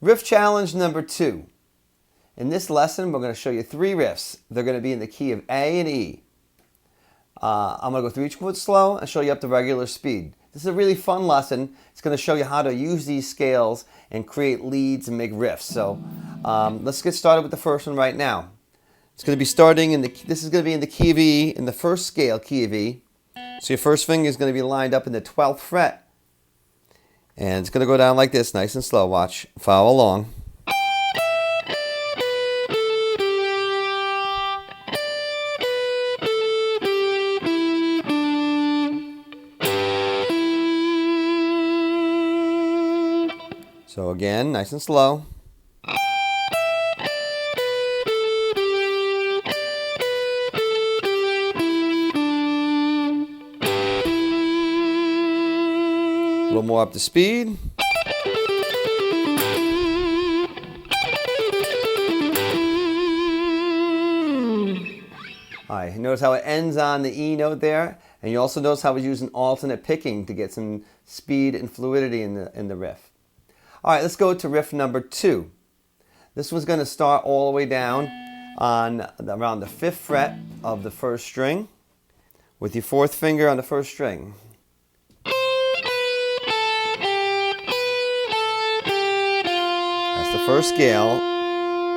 Riff challenge number 2. In this lesson, we're going to show you 3 riffs. They're going to be in the key of A and E. I'm going to go through each one slow and show you up to regular speed. This is a really fun lesson. It's going to show you how to use these scales and create leads and make riffs. So let's get started with the first one right now. It's going to be starting in the, this is going to be in the key of E, in the first scale, key of E. So your first finger is going to be lined up in the 12th fret. And it's going to go down like this, nice and slow. Watch, follow along. So again, nice and slow. A little more up to speed. Alright, notice how it ends on the E note there, and you also notice how we're using alternate picking to get some speed and fluidity in the riff. Alright, let's go to riff number 2. This one's going to start all the way down on around the 5th fret of the first string with your 4th finger on the first string. The first scale,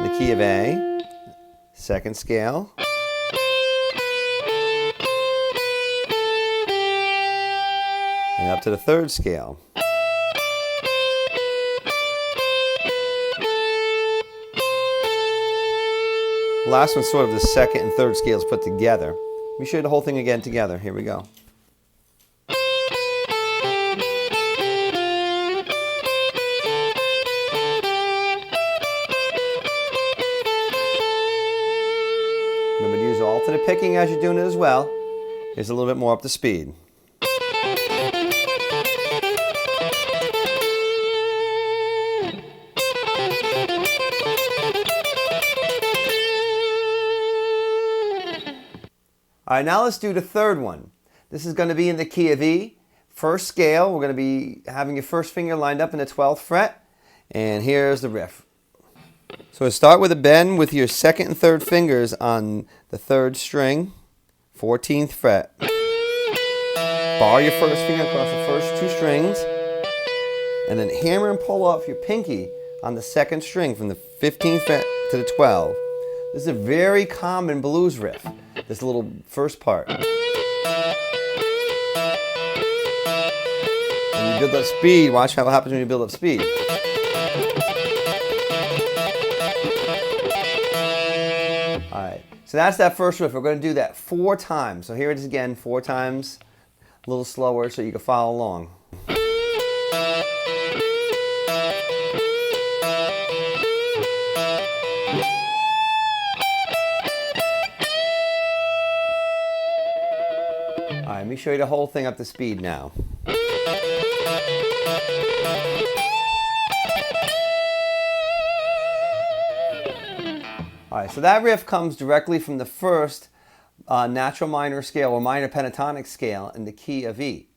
the key of A, second scale, and up to the 3rd scale. The last one's sort of the 2nd and 3rd scales put together. Let me show you the whole thing again together. Here we go. Remember to use alternate picking as you're doing it as well. Here's a little bit more up to speed. Alright, now let's do the 3rd one. This is going to be in the key of E. First scale, we're going to be having your first finger lined up in the 12th fret. And here's the riff. So start with a bend with your 2nd and 3rd fingers on the 3rd string, 14th fret. Bar your first finger across the first 2 strings, and then hammer and pull off your pinky on the 2nd string from the 15th fret to the 12th. This is a very common blues riff, this little first part. When you build up speed, watch what happens when you build up speed. Alright, so that's that first riff. We're going to do that 4 times. So here it is again, 4 times, a little slower so you can follow along. Alright, let me show you the whole thing up to speed now. Alright, so that riff comes directly from the first natural minor scale or minor pentatonic scale in the key of E.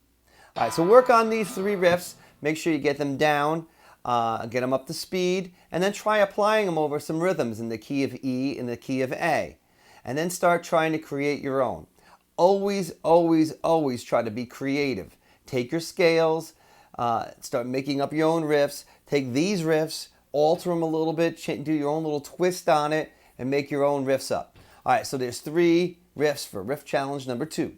Alright, so work on these 3 riffs. Make sure you get them down, get them up to speed, and then try applying them over some rhythms in the key of E and the key of A. And then start trying to create your own. Always, always, always try to be creative. Take your scales, start making up your own riffs. Take these riffs, alter them a little bit, do your own little twist on it, and make your own riffs up. Alright, so there's 3 riffs for riff challenge number 2.